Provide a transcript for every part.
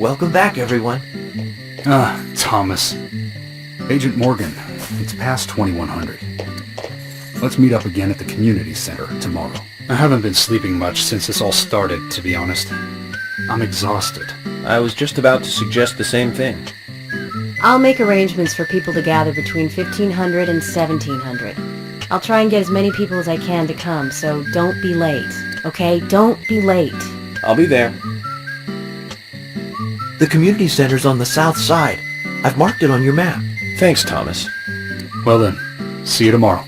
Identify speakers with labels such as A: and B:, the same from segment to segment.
A: Welcome back, everyone.
B: Thomas. Agent Morgan, it's past 2100. Let's meet up again at the community center tomorrow. I haven't been sleeping much since this all started, to be honest. I'm exhausted.
C: I was just about to suggest the same thing.
D: I'll make arrangements for people to gather between 1500 and 1700. I'll try and get as many people as I can to come, so don't be late. Okay? Don't be late.
C: I'll be there.
A: The community center's on the south side. I've marked it on your map.
C: Thanks, Thomas.
B: Well then, see you tomorrow.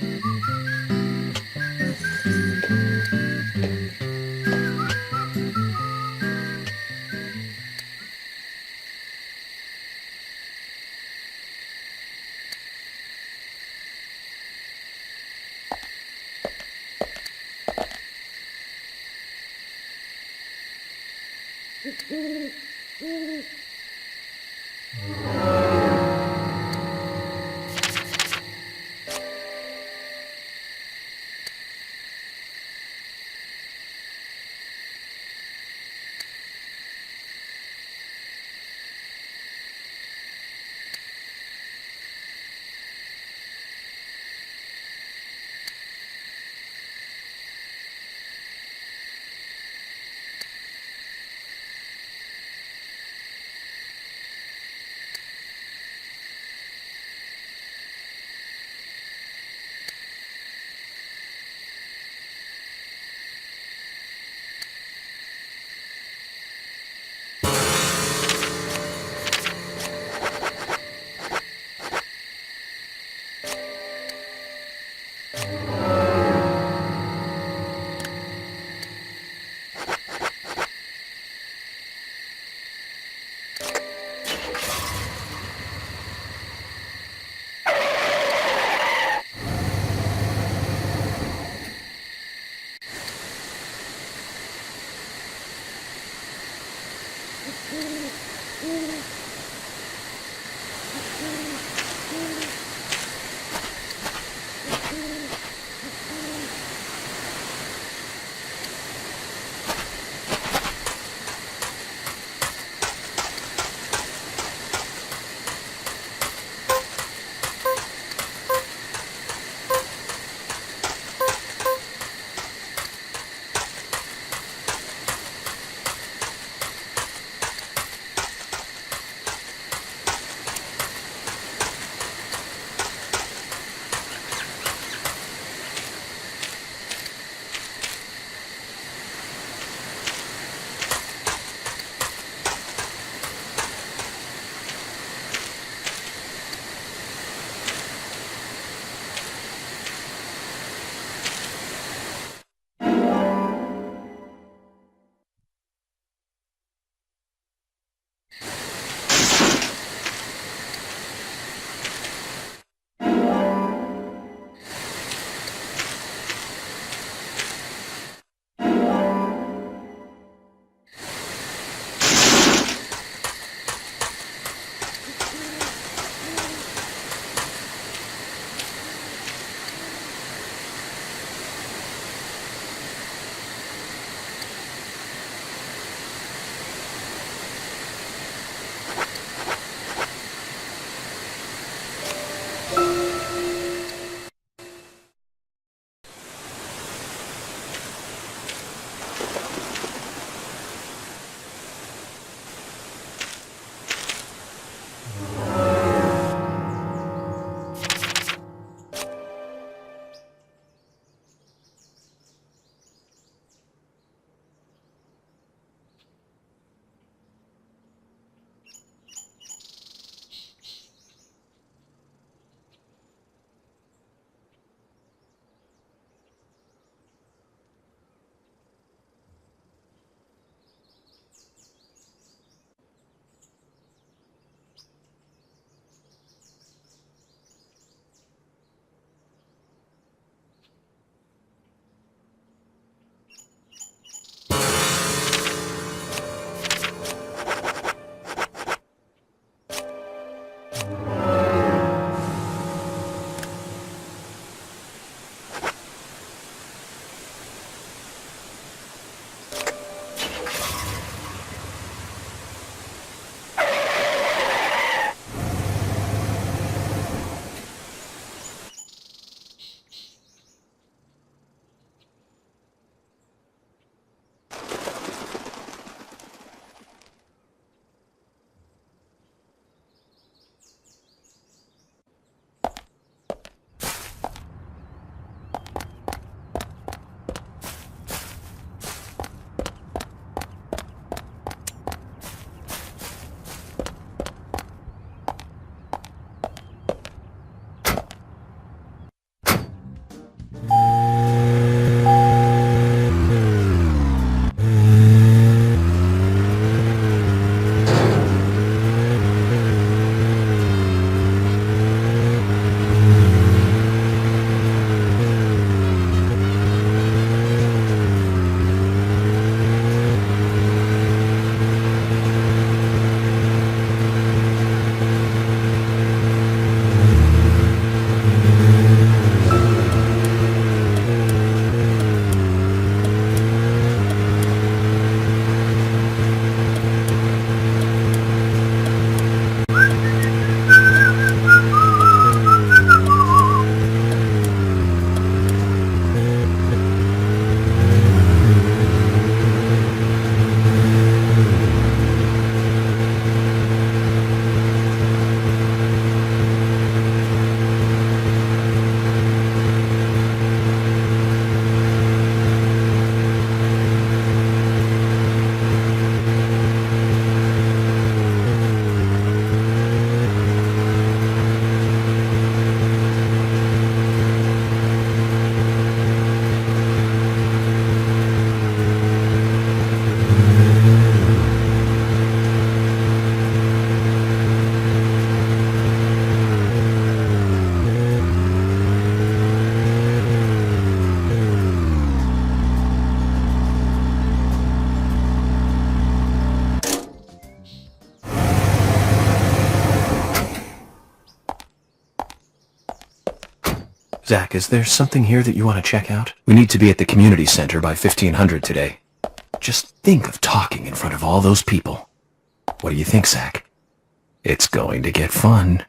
C: Zach, is there something here that you want to check out? We need to be at the community center by 1500 today. Just think of talking in front of all those people. What do you think, Zach? It's going to get fun.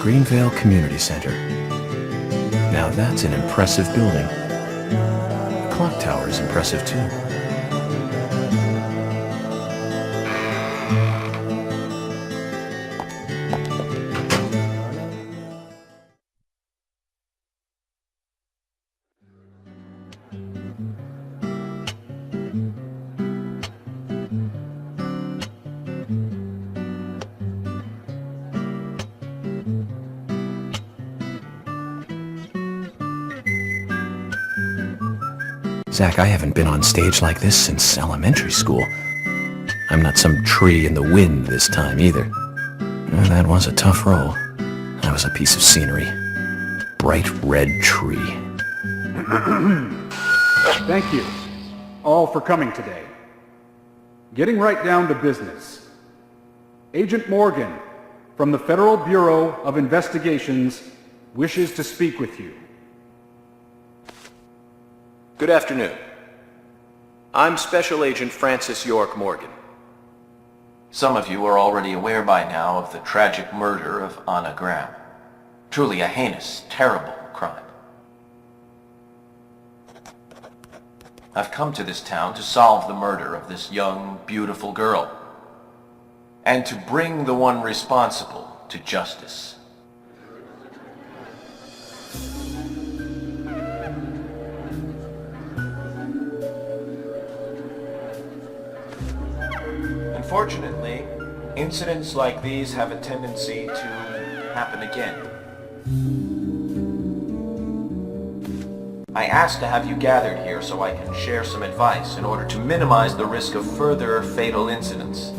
C: Greenvale Community Center. Now that's an impressive building. The clock tower is impressive too. Zach, I haven't been on stage like this since elementary school. I'm not some tree in the wind this time either. That was a tough role. I was a piece of scenery. Bright red tree.
B: Thank you all for coming today. Getting right down to business. Agent Morgan from the Federal Bureau of Investigations wishes to speak with you.
C: Good afternoon. I'm Special Agent Francis York Morgan. Some of you are already aware by now of the tragic murder of Anna Graham. Truly a heinous, terrible crime. I've come to this town to solve the murder of this young, beautiful girl, and to bring the one responsible to justice. Unfortunately, incidents like these have a tendency to happen again. I asked to have you gathered here so I can share some advice in order to minimize the risk of further fatal incidents.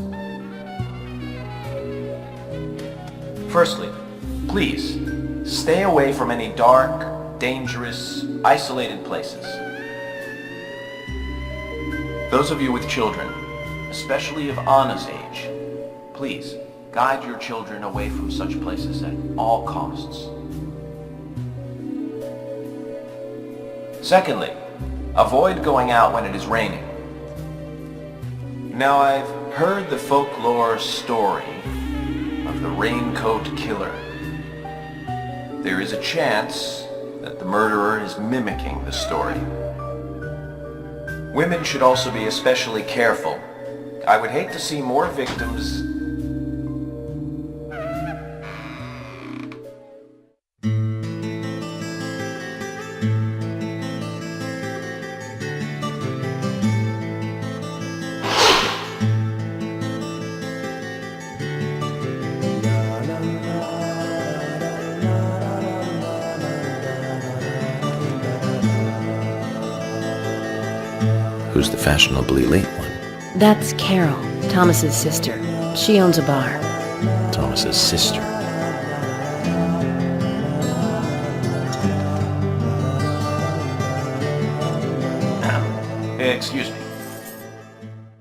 C: Firstly, please, stay away from any dark, dangerous, isolated places. Those of you with children, especially of Anna's age, please guide your children away from such places at all costs. Secondly, avoid going out when it is raining. Now, I've heard the folklore story of the raincoat killer. There is a chance that the murderer is mimicking the story. Women should also be especially careful. I would hate to see more victims. Who's the fashionably late one?
D: That's Carol, Thomas's sister. She owns a bar.
C: Thomas's sister. Excuse me.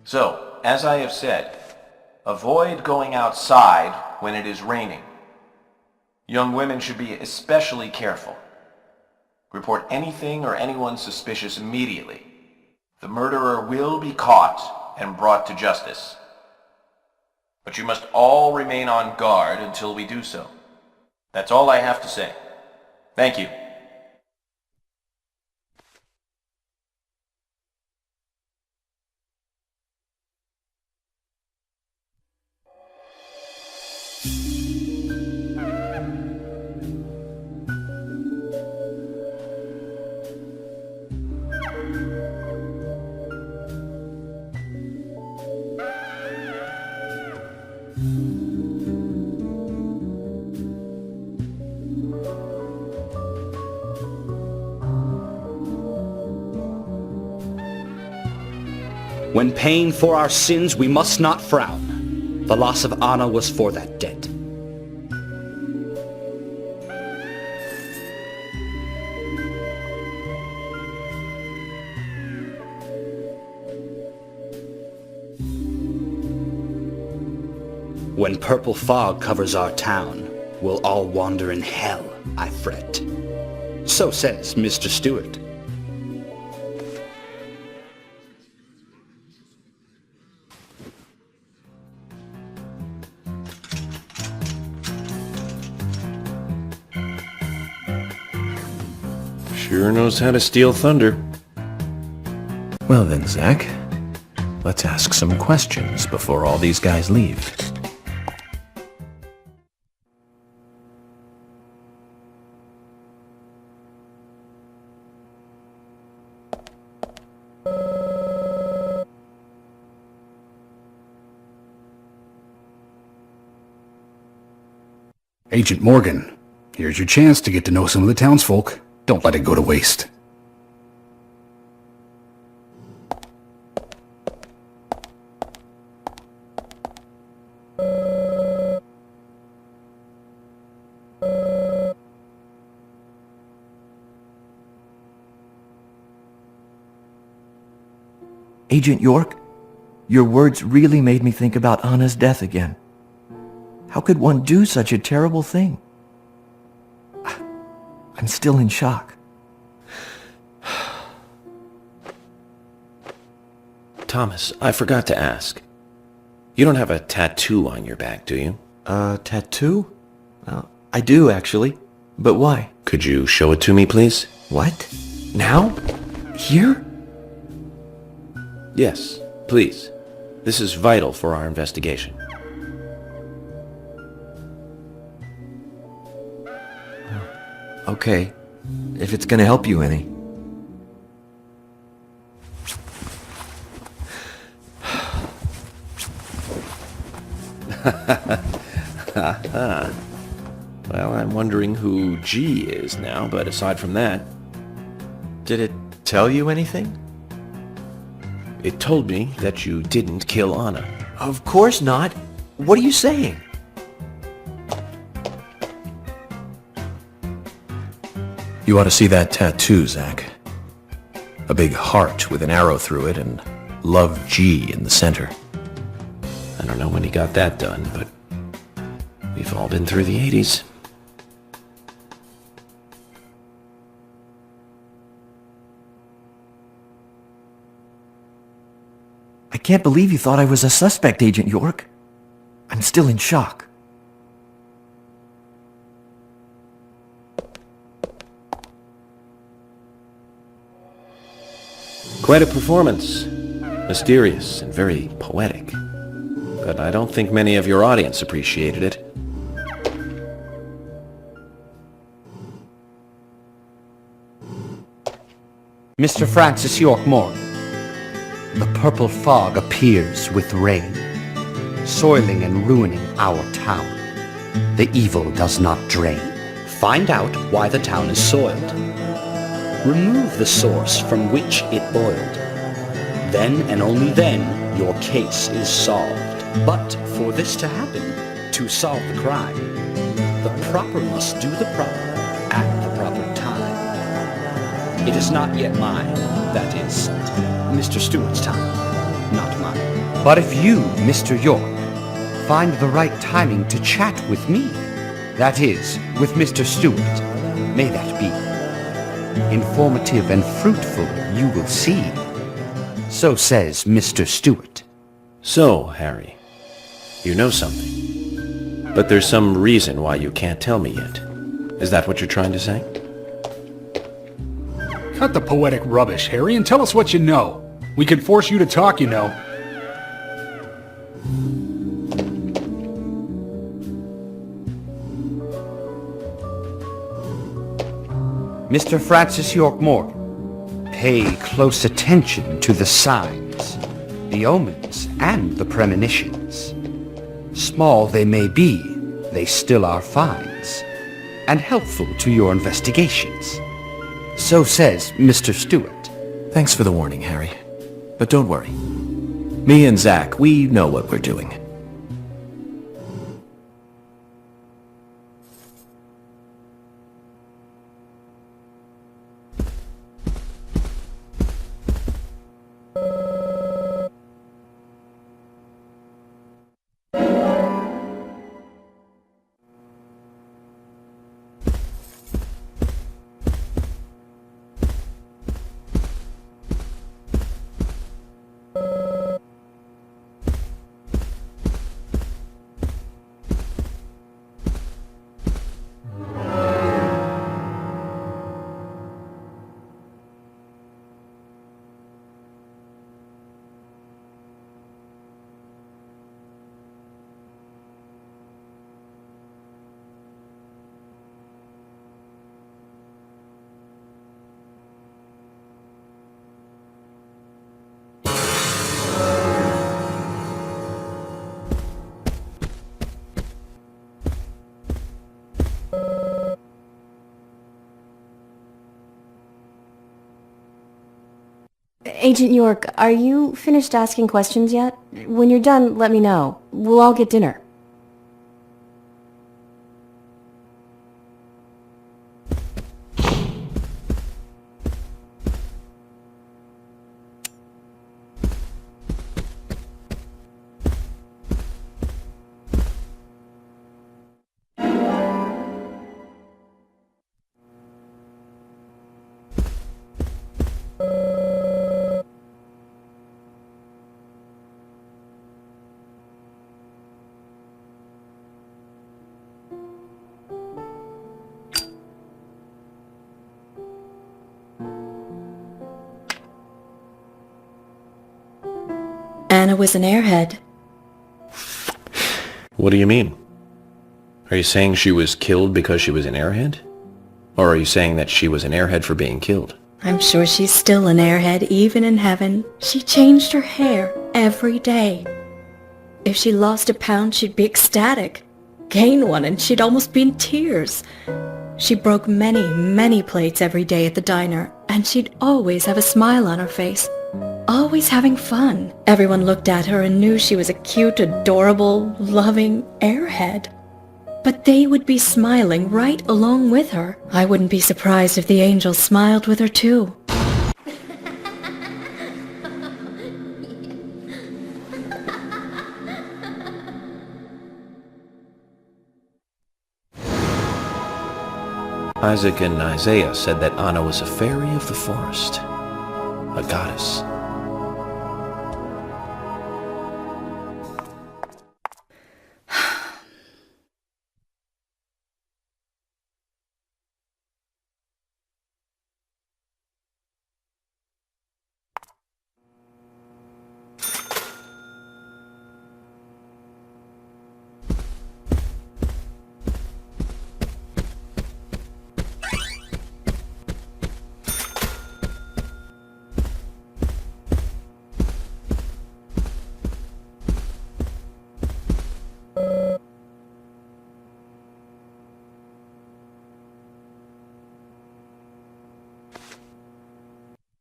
C: So, as I have said, avoid going outside when it is raining. Young women should be especially careful. Report anything or anyone suspicious immediately. The murderer will be caught and brought to justice. But you must all remain on guard until we do so. That's all I have to say. Thank you.
E: When paying for our sins, we must not frown. The loss of Anna was for that debt. When purple fog covers our town, we'll all wander in hell, I fret. So says Mr. Stewart.
C: Sure knows how to steal thunder.
F: Well then, Zach, let's ask some questions before all these guys leave.
B: Agent Morgan, here's your chance to get to know some of the townsfolk. Don't let it go to waste.
A: Agent York, your words really made me think about Anna's death again. How could one do such a terrible thing? I'm still in shock.
C: Thomas, I forgot to ask. You don't have a tattoo on your back, do you?
A: Tattoo? I do, actually. But why?
C: Could you show it to me, please?
A: What? Now? Here?
C: Yes, please. This is vital for our investigation.
A: Okay, if it's gonna help you any.
C: Well, I'm wondering who G is now, but aside from that...
A: Did it tell you anything?
C: It told me that you didn't kill Anna.
A: Of course not. What are you saying?
F: You ought to see that tattoo, Zach. A big heart with an arrow through it and Love G in the center.
C: I don't know when he got that done, but we've all been through the 80s.
A: I can't believe you thought I was a suspect, Agent York. I'm still in shock.
C: Quite a performance. Mysterious and very poetic. But I don't think many of your audience appreciated it.
E: Mr. Francis York Morgan, the purple fog appears with rain, soiling and ruining our town. The evil does not drain. Find out why the town is soiled. Remove the source from which it boiled. Then and only then, your case is solved. But for this to happen, to solve the crime, the proper must do the proper at the proper time. It is not yet mine, that is, Mr. Stewart's time, not mine. But if you, Mr. York, find the right timing to chat with me, that is, with Mr. Stewart, may that be. Informative and fruitful, you will see. So says Mr. Stewart.
F: So, Harry, you know something. But there's some reason why you can't tell me yet. Is that what you're trying to say?
B: Cut the poetic rubbish, Harry, and tell us what you know. We can force you to talk, you know.
E: Mr. Francis York Morgan, pay close attention to the signs, the omens, and the premonitions. Small they may be, they still are finds, and helpful to your investigations. So says Mr. Stewart.
F: Thanks for the warning, Harry. But don't worry. Me and Zach, we know what we're doing.
D: Agent York, are you finished asking questions yet? When you're done, let me know. We'll all get dinner.
G: Anna was an airhead.
F: What do you mean? Are you saying she was killed because she was an airhead? Or are you saying that she was an airhead for being killed?
G: I'm sure she's still an airhead even in heaven. She changed her hair every day. If she lost a pound, she'd be ecstatic. Gain one and she'd almost be in tears. She broke many, many plates every day at the diner, and she'd always have a smile on her face. Always having fun. Everyone looked at her and knew she was a cute, adorable, loving airhead. But they would be smiling right along with her. I wouldn't be surprised if the angels smiled with her too.
F: Isaac and Isaiah said that Anna was a fairy of the forest, a goddess.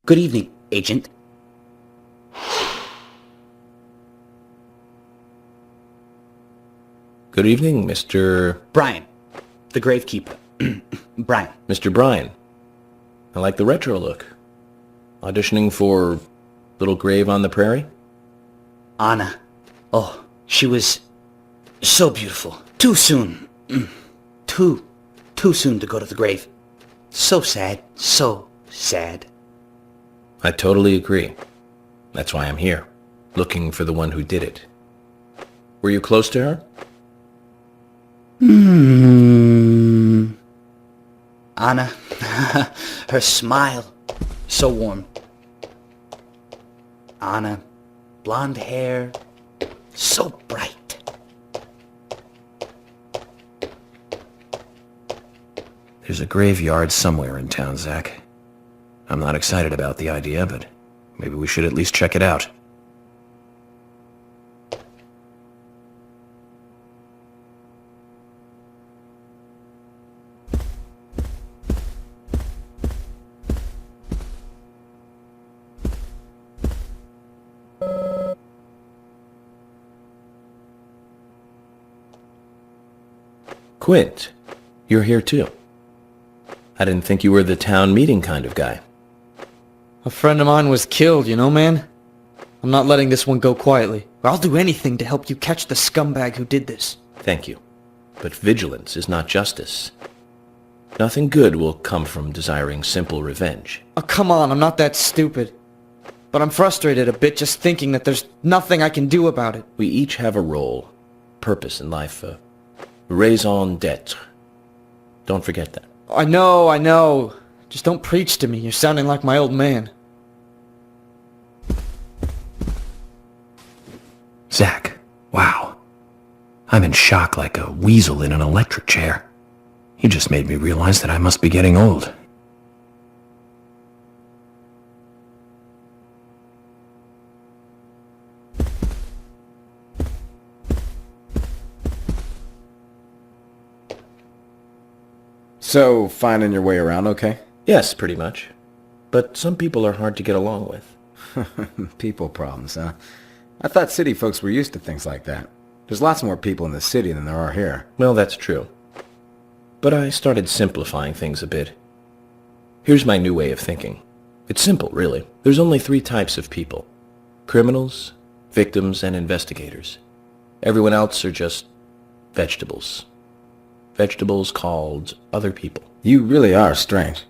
H: Good evening, Agent.
F: Good evening, Mr.
E: Brian, the gravekeeper. Brian.
F: Mr. Brian. I like the retro look. Auditioning for Little Grave on the Prairie?
E: Anna. Oh, she was so beautiful. Too soon. Too soon to go to the grave. So sad. So sad.
F: I totally agree. That's why I'm here, looking for the one who did it. Were you close to her?
E: Anna, her smile, so warm. Anna, blonde hair, so bright.
A: There's a graveyard somewhere in town, Zach. I'm not excited about the idea, but maybe we should at least check it out.
F: Quint, you're here too. I didn't think you were the town meeting kind of guy.
H: A friend of mine was killed, you know, man? I'm not letting this one go quietly. I'll do anything to help you catch the scumbag who did this.
F: Thank you. But vigilance is not justice. Nothing good will come from desiring simple revenge.
H: Oh, come on, I'm not that stupid. But I'm frustrated a bit just thinking that there's nothing I can do about it.
F: We each have a role, purpose in life, a raison d'etre. Don't forget that.
H: I know. Just don't preach to me. You're sounding like my old man.
A: Zach, wow. I'm in shock like a weasel in an electric chair. You just made me realize that I must be getting old.
I: So, finding your way around okay?
F: Yes, pretty much. But some people are hard to get along with.
I: People problems, huh? I thought city folks were used to things like that. There's lots more people in the city than there are here.
F: Well, that's true. But I started simplifying things a bit. Here's my new way of thinking. It's simple, really. There's only 3 types of people. Criminals, victims, and investigators. Everyone else are just vegetables. Vegetables called other people.
I: You really are strange.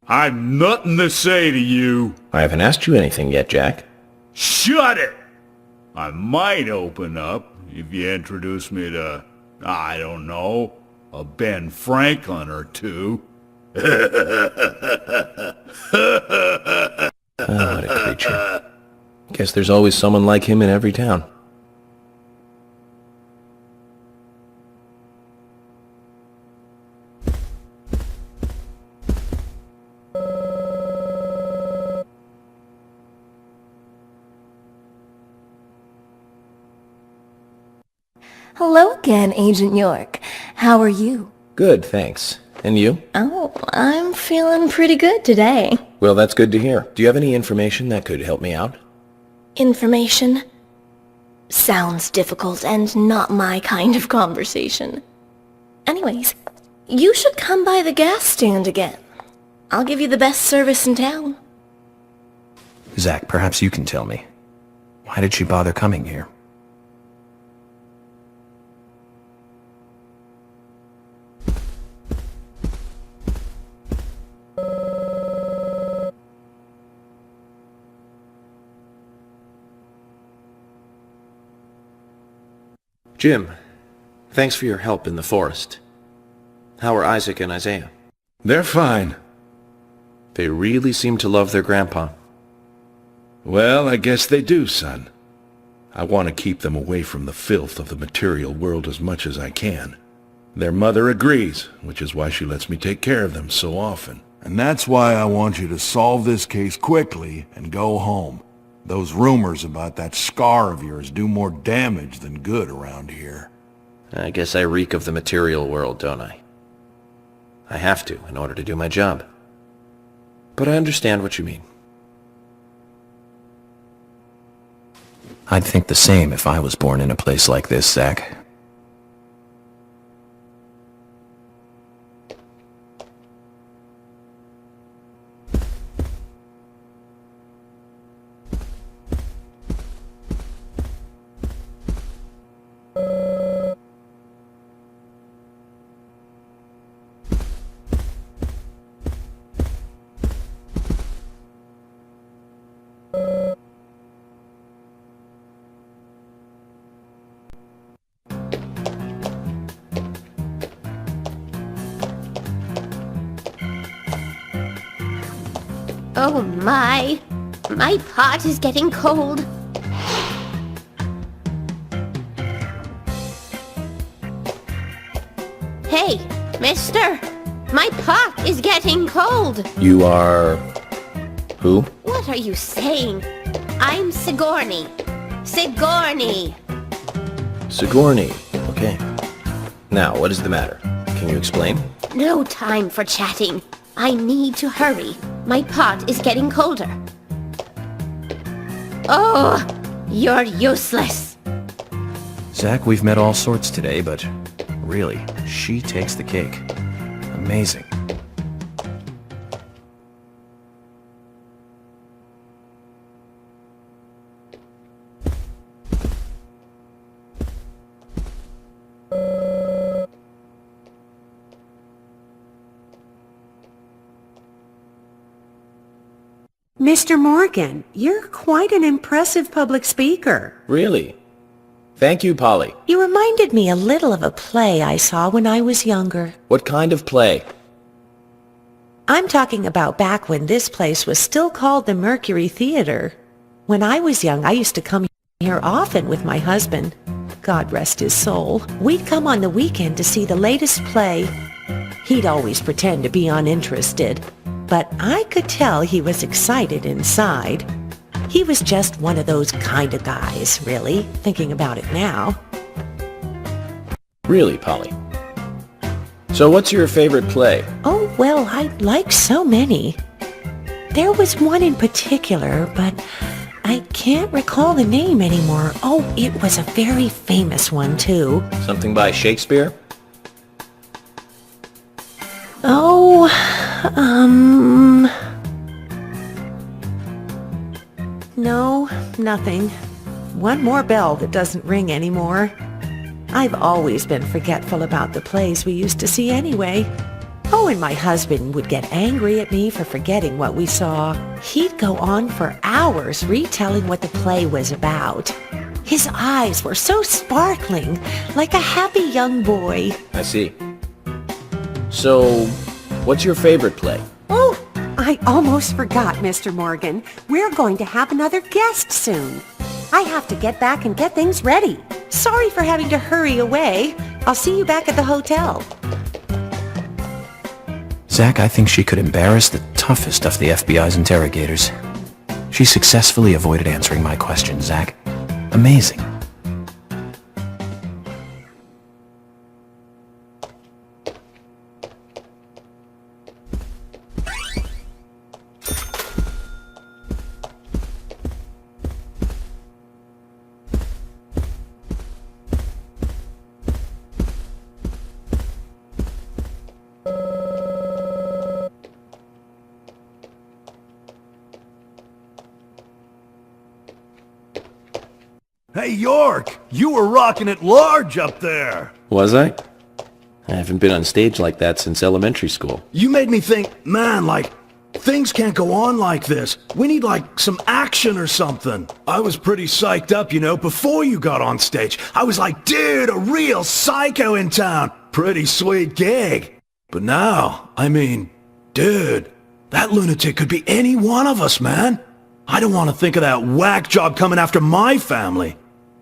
J: I've nothing to say to you.
F: I haven't asked you anything yet, Jack.
J: Shut it! I might open up if you introduce me to, I don't know, a Ben Franklin or two.
F: Oh, what a creature. Guess there's always someone like him in every town.
K: Hello again, Agent York. How are you?
F: Good, thanks. And you?
K: Oh, I'm feeling pretty good today.
F: Well, that's good to hear. Do you have any information that could help me out?
K: Information? Sounds difficult and not my kind of conversation. Anyways, you should come by the gas stand again. I'll give you the best service in town.
A: Zach, perhaps you can tell me. Why did she bother coming here?
F: Jim, thanks for your help in the forest. How are Isaac and Isaiah?
J: They're fine.
F: They really seem to love their grandpa.
J: Well, I guess they do, son. I want to keep them away from the filth of the material world as much as I can. Their mother agrees, which is why she lets me take care of them so often.
L: And that's why I want you to solve this case quickly and go home. Those rumors about that scar of yours do more damage than good around here.
F: I guess I reek of the material world, don't I? I have to, in order to do my job. But I understand what you mean.
A: I'd think the same if I was born in a place like this, Zach.
M: Oh my! My pot is getting cold. Hey, mister! My pot is getting cold!
F: You are... who?
M: What are you saying? I'm Sigourney. Sigourney!
F: Sigourney. Okay. Now, what is the matter? Can you explain?
M: No time for chatting. I need to hurry. My pot is getting colder. Oh, you're useless.
A: Zach, we've met all sorts today, but really, she takes the cake. Amazing.
N: Mr. Morgan, you're quite an impressive public speaker.
F: Really? Thank you, Polly.
N: You reminded me a little of a play I saw when I was younger.
F: What kind of play?
N: I'm talking about back when this place was still called the Mercury Theater. When I was young, I used to come here often with my husband. God rest his soul. We'd come on the weekend to see the latest play. He'd always pretend to be uninterested, but I could tell he was excited inside. He was just one of those kind of guys, really, thinking about it now.
F: Really, Polly? So what's your favorite play?
N: Oh, well, I like so many. There was one in particular, but I can't recall the name anymore. Oh, it was a very famous one, too.
F: Something by Shakespeare?
N: Oh, no, nothing. One more bell that doesn't ring anymore. I've always been forgetful about the plays we used to see anyway. Oh, and my husband would get angry at me for forgetting what we saw. He'd go on for hours retelling what the play was about. His eyes were so sparkling, like a happy young boy.
F: I see. So, what's your favorite play?
N: Oh, I almost forgot, Mr. Morgan. We're going to have another guest soon. I have to get back and get things ready. Sorry for having to hurry away. I'll see you back at the hotel.
A: Zach, I think she could embarrass the toughest of the FBI's interrogators. She successfully avoided answering my question, Zach. Amazing.
L: Hey, York! You were rocking it large up there!
F: Was I? I haven't been on stage like that since elementary school.
L: You made me think, man, like, things can't go on like this. We need, like, some action or something. I was pretty psyched up, you know, before you got on stage. I was like, dude, a real psycho in town. Pretty sweet gig. But now, I mean, dude, that lunatic could be any one of us, man. I don't want to think of that whack job coming after my family.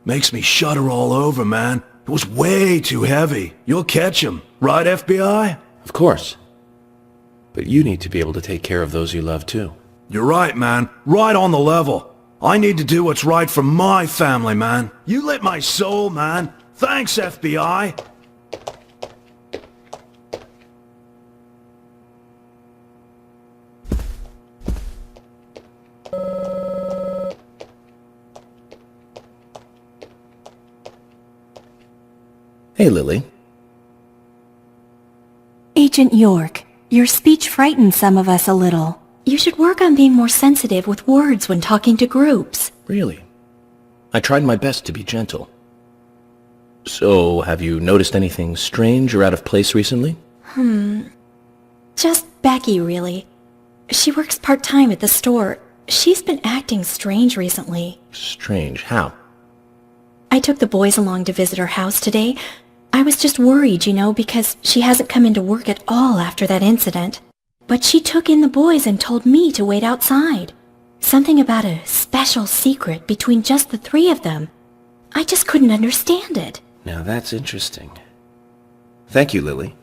L: Makes me shudder all over, man. It was way too heavy. You'll catch him, right, FBI?
F: Of course. But you need to be able to take care of those you love, too.
L: You're right, man. Right on the level. I need to do what's right for my family, man. You lit my soul, man. Thanks, FBI.
F: Hey, Lily.
G: Agent York, your speech frightens some of us a little. You should work on being more sensitive with words when talking to groups.
F: Really? I tried my best to be gentle. So, have you noticed anything strange or out of place recently?
G: Just Becky, really. She works part-time at the store. She's been acting strange recently.
F: Strange? How?
G: I took the boys along to visit her house today. I was just worried, you know, because she hasn't come into work at all after that incident. But she took in the boys and told me to wait outside. Something about a special secret between just the three of them. I just couldn't understand it.
F: Now that's interesting. Thank you, Lily.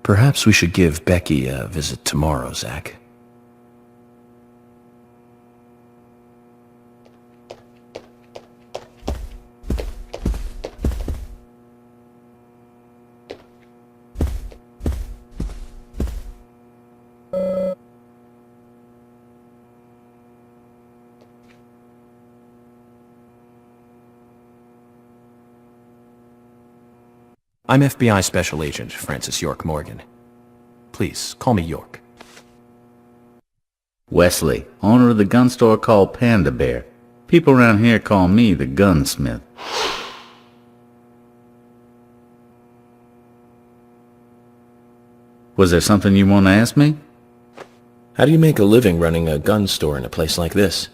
A: Perhaps we should give Becky a visit tomorrow, Zach. I'm FBI Special Agent Francis York Morgan. Please, call me York.
O: Wesley, owner of the gun store called Panda Bear. People around here call me the gunsmith. Was there something you want to ask me?
F: How do you make a living running a gun store in a place like this?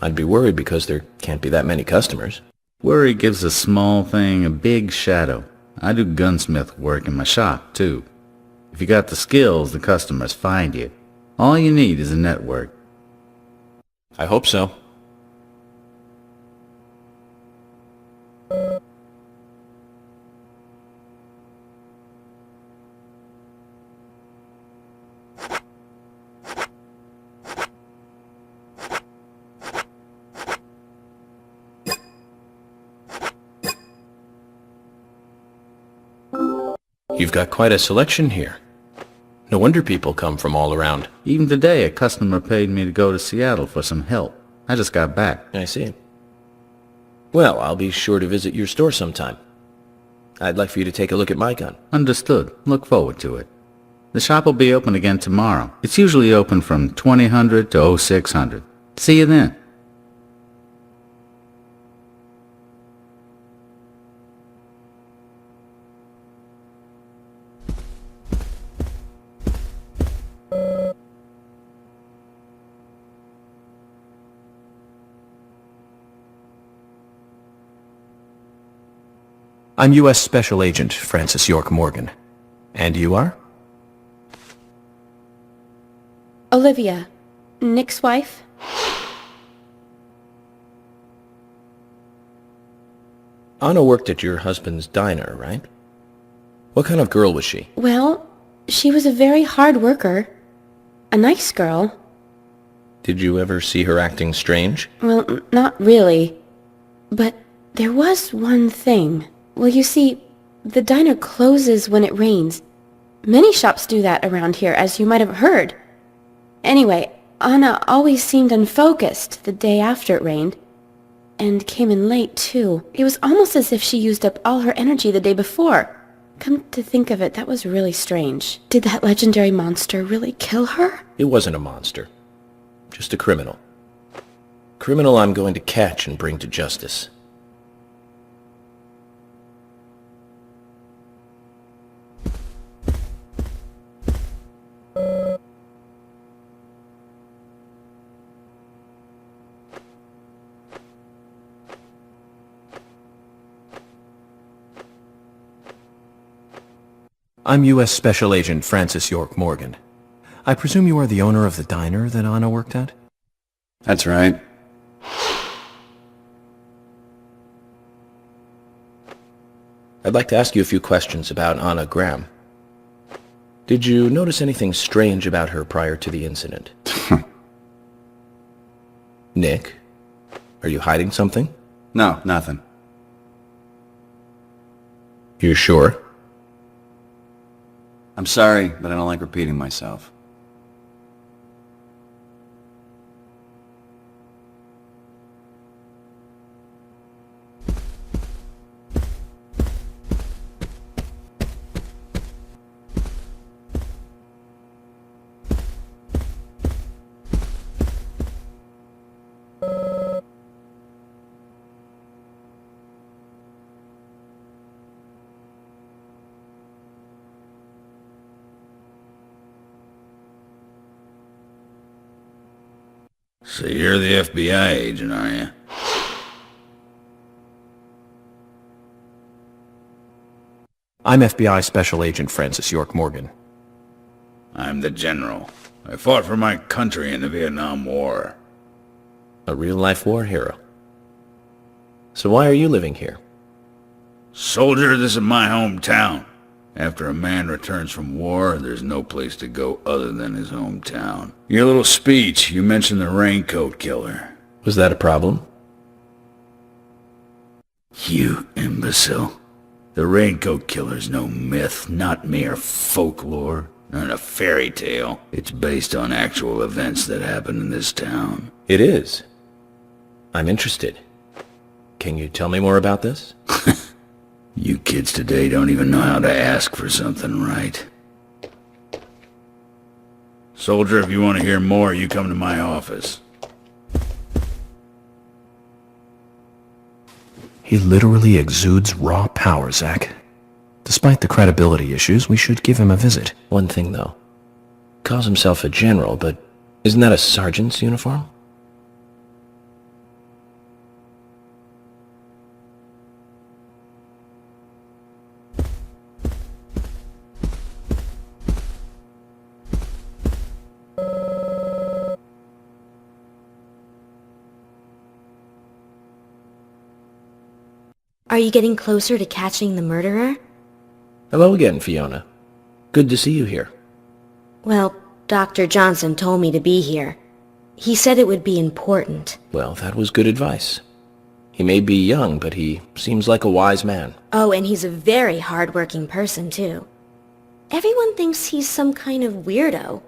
F: I'd be worried because there can't be that many customers.
O: Worry gives a small thing a big shadow. I do gunsmith work in my shop, too. If you got the skills, the customers find you. All you need is a network.
F: I hope so. You've got quite a selection here. No wonder people come from all around.
O: Even today, a customer paid me to go to Seattle for some help. I just got back.
F: I see. Well, I'll be sure to visit your store sometime. I'd like for you to take a look at my gun.
O: Understood. Look forward to it. The shop will be open again tomorrow. It's usually open from 2000 to 0600. See you then.
A: I'm U.S. Special Agent Francis York Morgan. And you are?
D: Olivia, Nick's wife.
F: Anna worked at your husband's diner, right? What kind of girl was she?
D: Well, she was a very hard worker. A nice girl.
F: Did you ever see her acting strange?
D: Well, not really. But there was one thing. Well, you see, the diner closes when it rains. Many shops do that around here, as you might have heard. Anyway, Anna always seemed unfocused the day after it rained. And came in late, too. It was almost as if she used up all her energy the day before. Come to think of it, that was really strange. Did that legendary monster really kill her?
F: It wasn't a monster. Just a criminal. criminal I'm going to catch and bring to justice.
A: I'm U.S. Special Agent Francis York Morgan. I presume you are the owner of the diner that Anna worked at?
P: That's right.
F: I'd like to ask you a few questions about Anna Graham. Did you notice anything strange about her prior to the incident? Nick, are you hiding something?
P: No, nothing.
F: You sure?
P: I'm sorry, but I don't like repeating myself.
J: So you're the FBI agent, are you?
A: I'm FBI Special Agent Francis York Morgan.
J: I'm the general. I fought for my country in the Vietnam War.
F: A real-life war hero. So why are you living here?
J: Soldier, this is my hometown. After a man returns from war, there's no place to go other than his hometown. Your little speech, you mentioned the raincoat killer.
F: Was that a problem?
J: You imbecile. The raincoat killer's no myth, not mere folklore, not a fairy tale. It's based on actual events that happened in this town.
F: It is. I'm interested. Can you tell me more about this?
J: You kids today don't even know how to ask for something right. Soldier, if you want to hear more, you come to my office.
A: He literally exudes raw power, Zach. Despite the credibility issues, we should give him a visit.
F: One thing, though. Calls himself a general, but isn't that a sergeant's uniform?
Q: Are you getting closer to catching the murderer?
F: Hello again, Fiona. Good to see you here.
Q: Well, Dr. Johnson told me to be here. He said it would be important.
F: Well, that was good advice. He may be young, but he seems like a wise man.
Q: Oh, and he's a very hard-working person, too. Everyone thinks he's some kind of weirdo,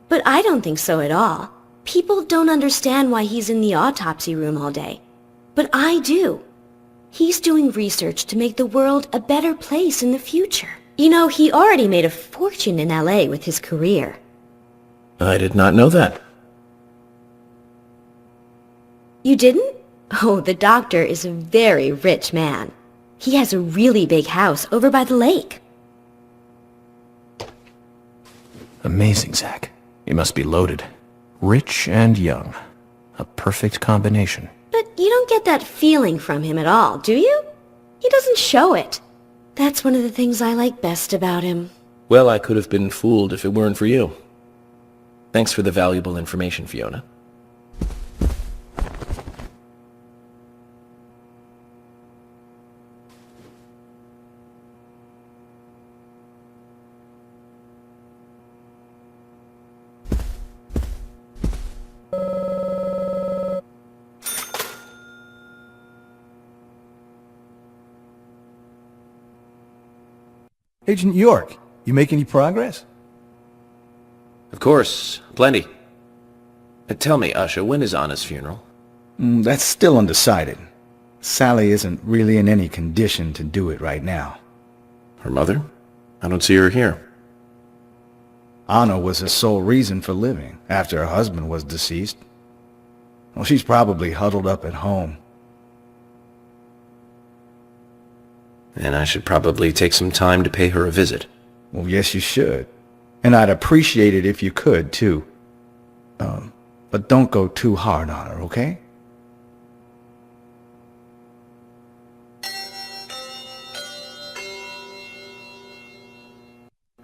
Q: but I don't think so at all. People don't understand why he's in the autopsy room all day, but I do. He's doing research to make the world a better place in the future. You know, he already made a fortune in LA with his career.
F: I did not know that.
Q: You didn't? Oh, the doctor is a very rich man. He has a really big house over by the lake.
A: Amazing, Zach. You must be loaded. Rich and young. A perfect combination.
Q: But you don't get that feeling from him at all, do you? He doesn't show it. That's one of the things I like best about him.
F: Well, I could have been fooled if it weren't for you. Thanks for the valuable information, Fiona.
L: Agent York, you make any progress?
F: Of course, plenty. Tell me, Usha, when is Anna's funeral?
I: That's still undecided. Sally isn't really in any condition to do it right now.
F: Her mother? I don't see her here.
I: Anna was her sole reason for living, after her husband was deceased.
L: Well, she's probably huddled up at home.
F: And I should probably take some time to pay her a visit.
L: Well, yes, you should. And I'd appreciate it if you could, too. But don't go too hard on her, okay?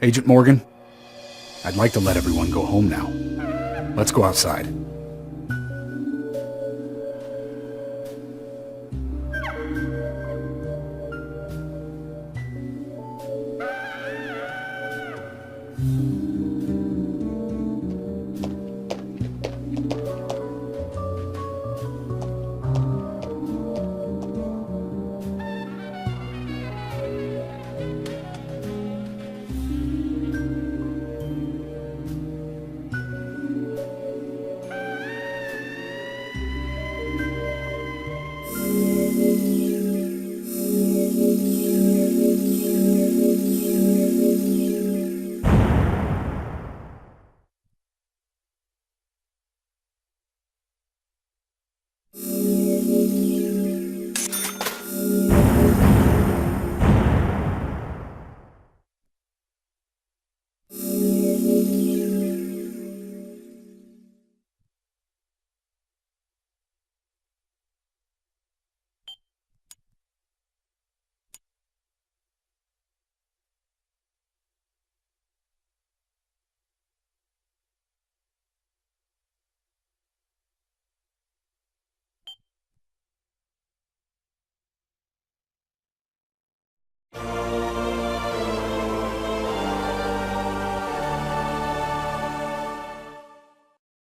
B: Agent Morgan, I'd like to let everyone go home now. Let's go outside.